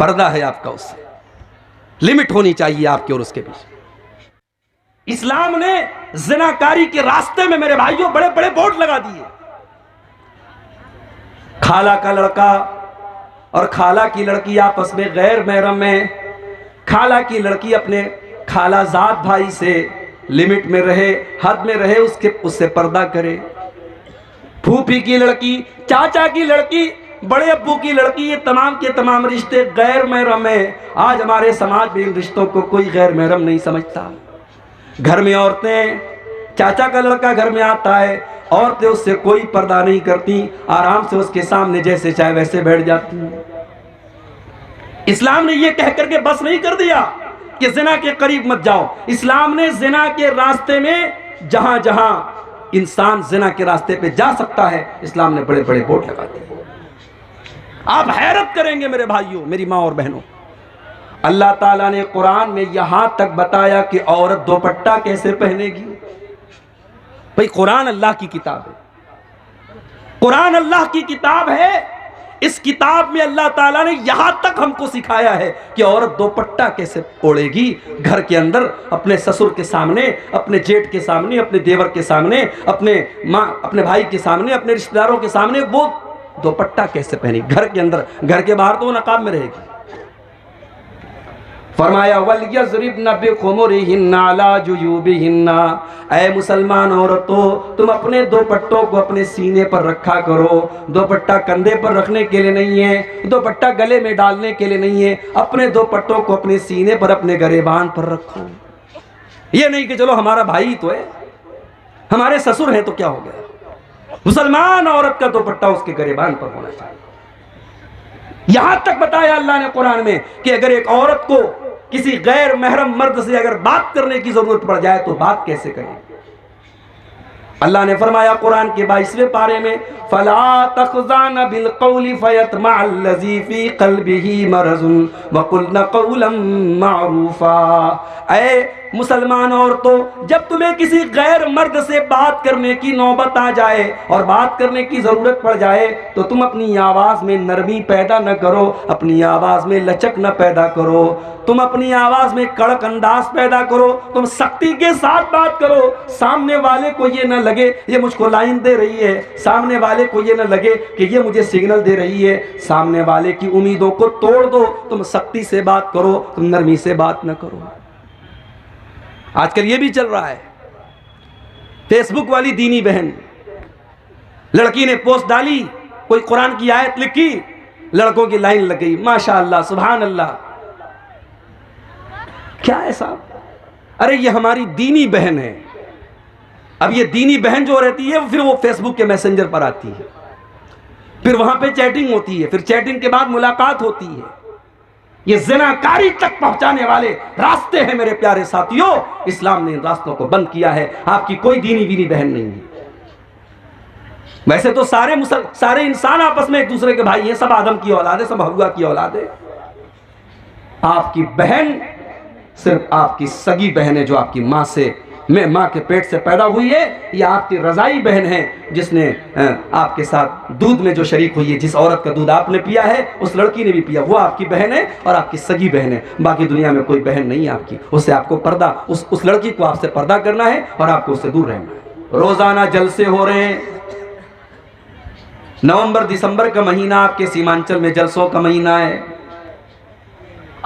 पर्दा है आपका, उससे लिमिट होनी चाहिए आपके और उसके बीच। इस्लाम ने ज़िनाकारी के रास्ते में मेरे भाइयों बड़े बड़े बोर्ड लगा दिए। खाला का लड़का और खाला की लड़की आपस में गैर महरम में, खाला की लड़की अपने खालाजाद भाई से लिमिट में रहे, हद में रहे, उससे पर्दा करे। फूफी की लड़की, चाचा की लड़की, बड़े अब्बू की लड़की, ये तमाम के तमाम रिश्ते गैर महरम है। आज हमारे समाज में इन रिश्तों को कोई गैर महरम नहीं समझता। घर में औरतें, चाचा का लड़का घर में आता है, औरतें उससे कोई पर्दा नहीं करती, आराम से उसके सामने जैसे चाहे वैसे बैठ जाती हैं। इस्लाम ने यह कह करके बस नहीं कर दिया कि जिना के करीब मत जाओ। इस्लाम ने जिना के रास्ते में जहां जहां इंसान जिना के रास्ते पे जा सकता है, इस्लाम ने बड़े बड़े बोर्ड लगा दिए। आप हैरत करेंगे मेरे भाइयों, मेरी माँ और बहनों, अल्लाह ताला ने कुरान में यहां तक बताया कि औरत दुपट्टा कैसे पहनेगी। भाई कुरान अल्लाह की किताब है, कुरान अल्लाह की किताब है। इस किताब में अल्लाह ताला ने यहां तक हमको सिखाया है कि औरत दुपट्टा कैसे ओढ़ेगी घर के अंदर, अपने ससुर के सामने, अपने जेठ के सामने, अपने देवर के सामने, अपने माँ, अपने भाई के सामने, अपने रिश्तेदारों के सामने वो दुपट्टा कैसे पहनी घर के अंदर। घर के बाहर तो वो नकाब में रहेगी। फरमाया वलयज़रिबन बिखुमुरिहिन्ना अला जुयूबिहिन्ना, ऐ मुसलमान औरतों, तुम अपने दुपट्टों को अपने सीने पर रखा करो। दुपट्टा कंधे पर रखने के लिए नहीं है, दुपट्टा गले में डालने के लिए नहीं है। अपने दुपट्टों को अपने सीने पर, अपने गरेबान पर रखो। ये नहीं कि चलो हमारा भाई तो है, हमारे ससुर हैं तो क्या हो गया। मुसलमान औरत का दुपट्टा उसके गरेबान पर होना चाहिए। यहां तक बताया अल्लाह ने कुरान में कि अगर एक औरत को किसी गैर महरम मर्द से अगर बात करने की जरूरत पड़ जाए तो बात कैसे करें। अल्लाह ने फरमाया कुरान के 22वें पारे में, फला तखज़ान बिल क़ौलि फ़यतमअल्लज़ी फ़ी क़ल्बिही मरज़ुन वक़ुल्न क़ौलन मअरूफ़ा। ऐ मुसलमान औरतों, जब तुम्हें किसी गैर मर्द से बात करने की नौबत आ जाए और बात करने की जरूरत पड़ जाए तो तुम अपनी आवाज में नरमी पैदा न करो, अपनी आवाज में लचक न पैदा करो, तुम अपनी आवाज में कड़क अंदाज पैदा करो, तुम सख्ती के साथ बात करो। सामने वाले को ये न लगे ये मुझको लाइन दे रही है, सामने वाले को ये न लगे कि ये मुझे सिग्नल दे रही है। सामने वाले की उम्मीदों को तोड़ दो, तुम सख्ती से बात करो, तुम नरमी से बात न करो। आजकल ये भी चल रहा है, फेसबुक वाली दीनी बहन, लड़की ने पोस्ट डाली, कोई कुरान की आयत लिखी, लड़कों की लाइन लग गई, माशाअल्लाह सुभान अल्लाह। क्या है साहब? अरे ये हमारी दीनी बहन है। अब ये दीनी बहन जो रहती है फिर वो फेसबुक के मैसेंजर पर आती है, फिर वहां पे चैटिंग होती है, फिर चैटिंग के बाद मुलाकात होती है। ये ज़िनाकारी तक पहुंचाने वाले रास्ते हैं मेरे प्यारे साथियों। इस्लाम ने इन रास्तों को बंद किया है। आपकी कोई दीनी वीनी बहन नहीं है। वैसे तो सारे इंसान आपस में एक दूसरे के भाई हैं, सब आदम की औलाद है, सब हव्वा की औलाद है। आपकी बहन सिर्फ आपकी सगी बहन है जो आपकी माँ से, माँ के पेट से पैदा हुई है, या आपकी रजाई बहन है जिसने आपके साथ दूध में जो शरीक हुई है। जिस औरत का दूध आपने पिया है उस लड़की ने भी पिया, वो आपकी बहन है और आपकी सगी बहन है। बाकी दुनिया में कोई बहन नहीं है आपकी। उससे आपको पर्दा, उस लड़की को आपसे पर्दा करना है और आपको उससे दूर रहना है। रोजाना जलसे हो रहे हैं। नवंबर दिसंबर का महीना आपके सीमांचल में जलसों का महीना है।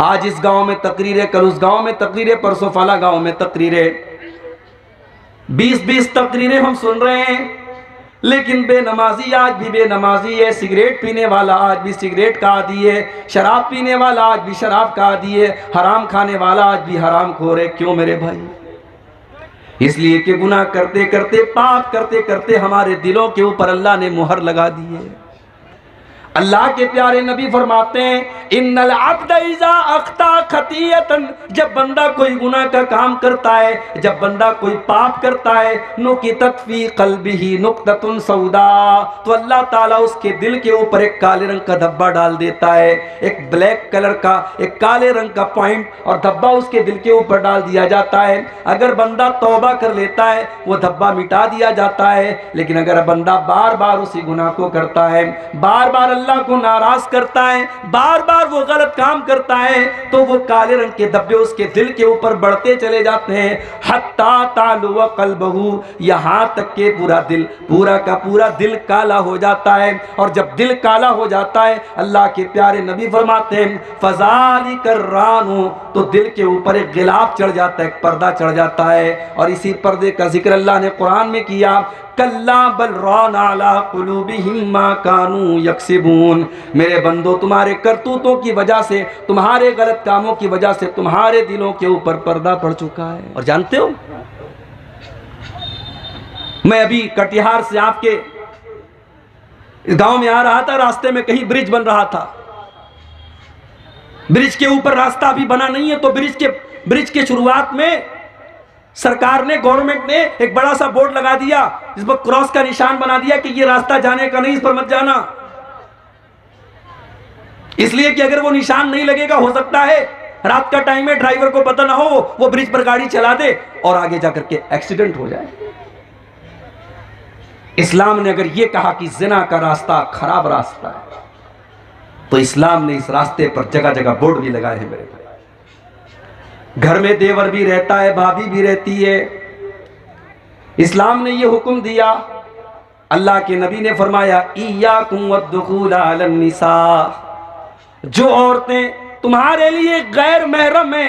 आज इस गांव में तकरीरें, कल उस गांव में तकरीरें, परसों फला गांव में तकरीरें, 20-20 तकरीरें हम सुन रहे हैं। लेकिन बेनमाजी आज भी बेनमाजी है, सिगरेट पीने वाला आज भी सिगरेट का आदी है, शराब पीने वाला आज भी शराब का आदी है, हराम खाने वाला आज भी हराम खोर है। क्यों मेरे भाई? इसलिए कि गुनाह करते करते, पाप करते करते हमारे दिलों के ऊपर अल्लाह ने मुहर लगा दी है। अल्लाह के प्यारे नबी फरमाते हैं, इन्नल अब्द इज़ा अख्ता खतियतन, जब बंदा कोई गुनाह का काम करता है, जब बंदा कोई पाप करता है, नुकितत फी क़ल्बिही नुक्ततुन सौदा, तो अल्लाह ताला उसके दिल के ऊपर एक काले रंग का धब्बा डाल देता है। एक ब्लैक कलर का, एक काले रंग का पॉइंट और धब्बा उसके दिल के ऊपर डाल दिया जाता है। अगर बंदा तौबा कर लेता है वो धब्बा मिटा दिया जाता है, लेकिन अगर बंदा बार बार उसी गुनाह को करता है, बार बार अल्लाह को नाराज करता है, बार बार वो गलत काम करता है, तो वो काले रंग के धब्बे उसके दिल के ऊपर बढ़ते चले जाते हैं। हत्ता तालुवा कल्बहू, यहाँ तक के पूरा दिल, पूरा का पूरा दिल काला हो जाता है। और जब दिल काला हो जाता है, अल्लाह के प्यारे नबी फरमाते हैं फज़ालिका रानु, तो दिल के ऊपर एक गिलाफ चढ़ जाता है, एक पर्दा चढ़ जाता है। और इसी पर्दे का जिक्र अल्लाह ने कुरान में किया, कल्ला बल राना अला कुलूबिहिम मा कानू यक्सिबून। मेरे बंदो, तुम्हारे करतूतों की वजह से, तुम्हारे गलत कामों की वजह से तुम्हारे दिलों के ऊपर पर्दा पड़ चुका है। और जानते हो, मैं अभी कटिहार से आपके गांव में आ रहा था, रास्ते में कहीं ब्रिज बन रहा था, ब्रिज के ऊपर रास्ता अभी बना नहीं है, तो ब्रिज के शुरुआत में सरकार ने, गवर्नमेंट ने एक बड़ा सा बोर्ड लगा दिया, जिस पर क्रॉस का निशान बना दिया कि ये रास्ता जाने का नहीं, इस पर मत जाना। इसलिए कि अगर वो निशान नहीं लगेगा, हो सकता है रात का टाइम है, ड्राइवर को पता ना हो, वो ब्रिज पर गाड़ी चला दे और आगे जाकर के एक्सीडेंट हो जाए। इस्लाम ने अगर ये कहा कि जिना का रास्ता खराब रास्ता है, तो इस्लाम ने इस रास्ते पर जगह जगह बोर्ड भी लगाए हैं। मेरे भाई, घर में देवर भी रहता है, भाभी भी रहती है, इस्लाम ने ये हुक्म दिया। अल्लाह के नबी ने फरमाया इय्याकुम वद्दुखूल अलन निसा, जो औरतें तुम्हारे लिए गैर महरम है,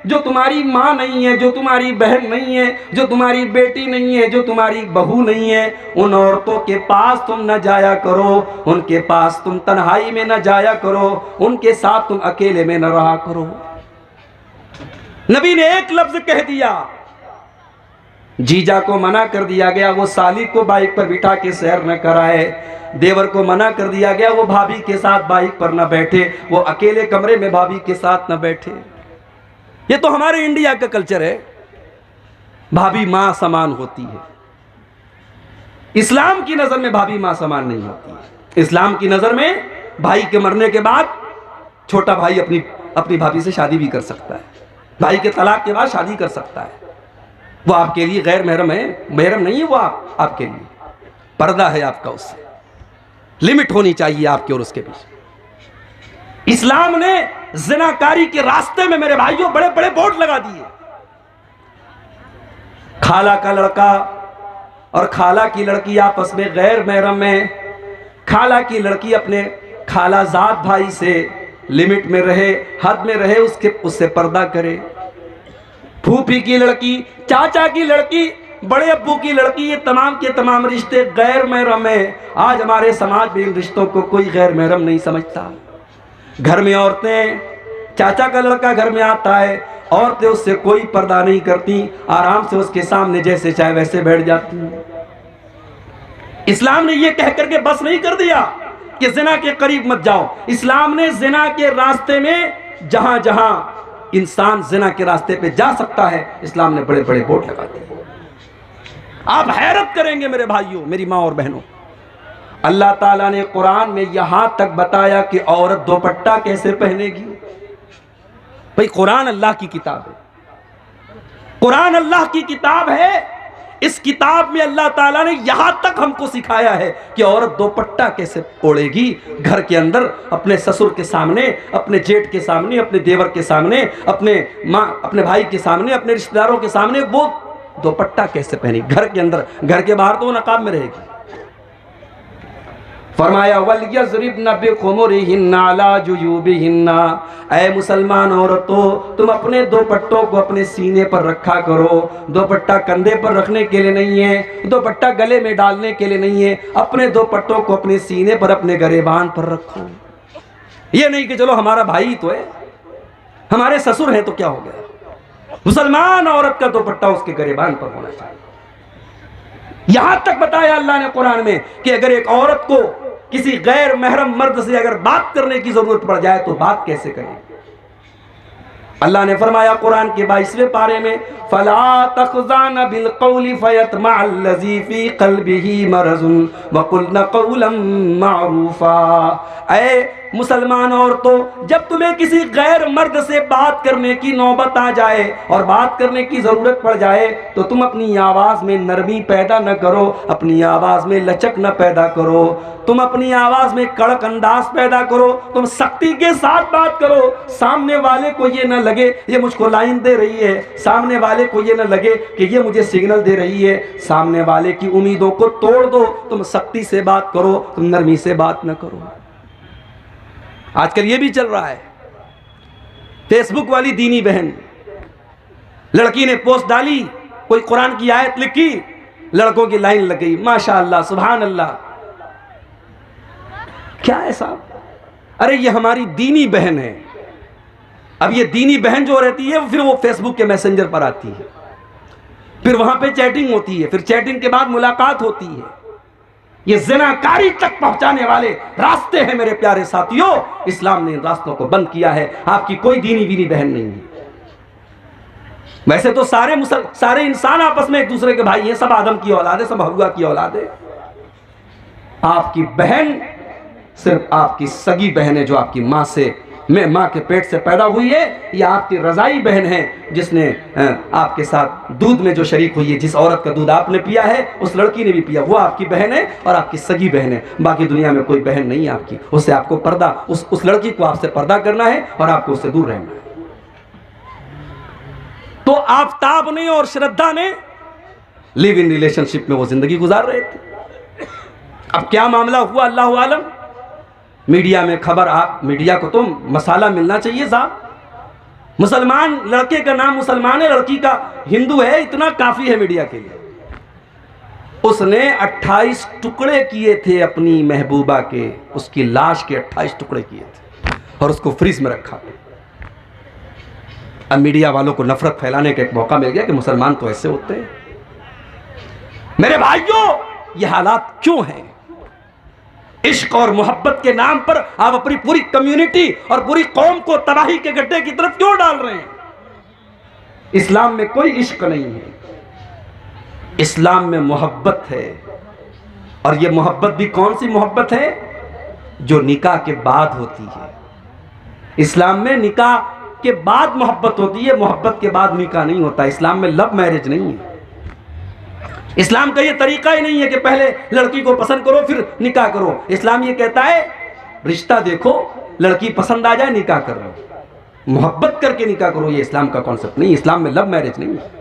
जो तुम्हारी माँ नहीं है, जो तुम्हारी बहन नहीं है, जो तुम्हारी बेटी नहीं है, जो तुम्हारी बहू नहीं है, उन औरतों के पास तुम न जाया करो, उनके पास तुम तन्हाई में न जाया करो, उनके साथ तुम अकेले में न रहा करो। नबी ने एक लफ्ज कह दिया, जीजा को मना कर दिया गया वो साली को बाइक पर बिठा के सैर न कराए, देवर को मना कर दिया गया वो भाभी के साथ बाइक पर न बैठे, वो अकेले कमरे में भाभी के साथ न बैठे। ये तो हमारे इंडिया का कल्चर है, भाभी मां समान होती है। इस्लाम की नजर में भाभी मां समान नहीं होती है। इस्लाम की नजर में भाई के मरने के बाद छोटा भाई अपनी भाभी से शादी भी कर सकता है, भाई के तलाक के बाद शादी कर सकता है। वो आपके लिए गैर महरम है, महरम नहीं है वो, आपके लिए पर्दा है आपका, उससे लिमिट होनी चाहिए आपके और उसके बीच। इस्लाम ने ज़िनाकारी के रास्ते में मेरे भाइयों बड़े बड़े बोर्ड लगा दिए। खाला का लड़का और खाला की लड़की आपस में गैर महरम है, खाला की लड़की अपने खालाजाद भाई से लिमिट में रहे, हद में रहे, उससे पर्दा करे। फूफी की लड़की, चाचा की लड़की, बड़े अब्बू की लड़की, ये तमाम के तमाम रिश्ते गैर महरम है। आज हमारे समाज में इन रिश्तों को कोई गैर महरम नहीं समझता। घर में औरतें, चाचा का लड़का घर में आता है, औरतें उससे कोई पर्दा नहीं करती, आराम से उसके सामने जैसे चाहे वैसे बैठ जाती हैं। इस्लाम ने यह कह करके बस नहीं कर दिया कि जिना के करीब मत जाओ। इस्लाम ने जिना के रास्ते में जहां जहां इंसान जिना के रास्ते पे जा सकता है, इस्लाम ने बड़े बड़े बोर्ड लगा दिए। आप हैरत करेंगे मेरे भाइयों, मेरी माँ और बहनों, अल्लाह ताला ने कुरान में यहां तक बताया कि औरत दुपट्टा कैसे पहनेगी। भाई कुरान अल्लाह की किताब है, कुरान अल्लाह की किताब है। इस किताब में अल्लाह ताला ने यहां तक हमको सिखाया है कि औरत दुपट्टा कैसे ओढ़ेगी घर के अंदर, अपने ससुर के सामने, अपने जेठ के सामने, अपने देवर के सामने, अपने माँ, अपने भाई के सामने, अपने रिश्तेदारों के सामने वो दुपट्टा कैसे पहनेगी घर के अंदर। घर के बाहर तो वो नकाब में रहेगी। फरमाया वलयज़रिबन बिखुमुरिहिन्ना अला जुयूबिहिन्ना, ऐ मुसलमान औरतों, तुम अपने दुपट्टों को अपने सीने पर रखा करो। दुपट्टा कंधे पर रखने के लिए नहीं है, दुपट्टा गले में डालने के लिए नहीं है, अपने दुपट्टों को अपने सीने पर, अपने गरेबान पर रखो। ये नहीं कि चलो हमारा भाई तो है, हमारे ससुर हैं तो क्या हो गया। मुसलमान औरत का दुपट्टा उसके गरेबान पर होना चाहिए। यहां तक बताया अल्लाह ने कुरान में कि अगर एक औरत को किसी गैर महरम मर्द से अगर बात करने की जरूरत पड़ जाए तो बात कैसे करें। अल्लाह ने फरमाया कुरान के 22वें पारे में, फला तखज़ान बिल क़ौलि फ़यतमअल्लज़ी फ़ी क़ल्बिही मरज़ुन वक़ुल्न क़ौलन मअरूफ़ा। ऐ मुसलमान औरतों, जब तुम्हें किसी गैर मर्द से बात करने की नौबत आ जाए और बात करने की ज़रूरत पड़ जाए तो तुम अपनी आवाज़ में नरमी पैदा न करो, अपनी आवाज़ में लचक न पैदा करो, तुम अपनी आवाज़ में कड़क अंदाज पैदा करो, तुम सख्ती के साथ बात करो। सामने वाले को ये न लगे ये मुझको लाइन दे रही है, सामने वाले को ये न लगे कि ये मुझे सिग्नल दे रही है, सामने वाले की उम्मीदों को तोड़ दो। तुम सख्ती से बात करो, तुम नरमी से बात न करो। आजकल ये भी चल रहा है, फेसबुक वाली दीनी बहन, लड़की ने पोस्ट डाली, कोई कुरान की आयत लिखी, लड़कों की लाइन लग गई, माशाअल्लाह सुभान अल्लाह। क्या है साहब? अरे ये हमारी दीनी बहन है। अब ये दीनी बहन जो रहती है फिर वो फेसबुक के मैसेंजर पर आती है, फिर वहां पे चैटिंग होती है, फिर चैटिंग के बाद मुलाकात होती है। ये ज़िनाकारी तक पहुंचाने वाले रास्ते हैं मेरे प्यारे साथियों। इस्लाम ने इन रास्तों को बंद किया है। आपकी कोई दीनी बीनी बहन नहीं है। वैसे तो सारे इंसान आपस में एक दूसरे के भाई हैं, सब आदम की औलाद है, सब हव्वा की औलाद है। आपकी बहन सिर्फ आपकी सगी बहन है जो आपकी माँ के पेट से पैदा हुई है, या आपकी रज़ाई बहन है जिसने आपके साथ दूध में जो शरीक हुई है। जिस औरत का दूध आपने पिया है उस लड़की ने भी पिया, वो आपकी बहन है और आपकी सगी बहन है। बाकी दुनिया में कोई बहन नहीं है आपकी। उससे आपको पर्दा, उस लड़की को आपसे पर्दा करना है और आपको उससे दूर रहना है। तो आफताब ने और श्रद्धा ने लिव इन रिलेशनशिप में वो जिंदगी गुजार रहे थे। अब क्या मामला हुआ अल्लाह आलम। मीडिया में खबर, आप मीडिया को तो मसाला मिलना चाहिए साहब। मुसलमान लड़के का नाम मुसलमान है, लड़की का हिंदू है, इतना काफी है मीडिया के लिए। उसने 28 टुकड़े किए थे अपनी महबूबा के, उसकी लाश के 28 टुकड़े किए थे और उसको फ्रीज में रखा। अब मीडिया वालों को नफरत फैलाने का एक मौका मिल गया कि मुसलमान तो ऐसे होते हैं। मेरे भाइयों, ये हालात क्यों हैं? इश्क और मोहब्बत के नाम पर आप अपनी पूरी कम्युनिटी और पूरी कौम को तबाही के गड्ढे की तरफ क्यों डाल रहे हैं? इस्लाम में कोई इश्क नहीं है, इस्लाम में मोहब्बत है। और ये मोहब्बत भी कौन सी मोहब्बत है? जो निकाह के बाद होती है। इस्लाम में निकाह के बाद मोहब्बत होती है, मोहब्बत के बाद निकाह नहीं होता। इस्लाम में लव मैरिज नहीं है। इस्लाम का ये तरीका ही नहीं है कि पहले लड़की को पसंद करो फिर निकाह करो। इस्लाम ये कहता है रिश्ता देखो, लड़की पसंद आ जाए निकाह कर लो, मोहब्बत करके निकाह करो। ये इस्लाम का कॉन्सेप्ट नहीं। इस्लाम में लव मैरिज नहीं है।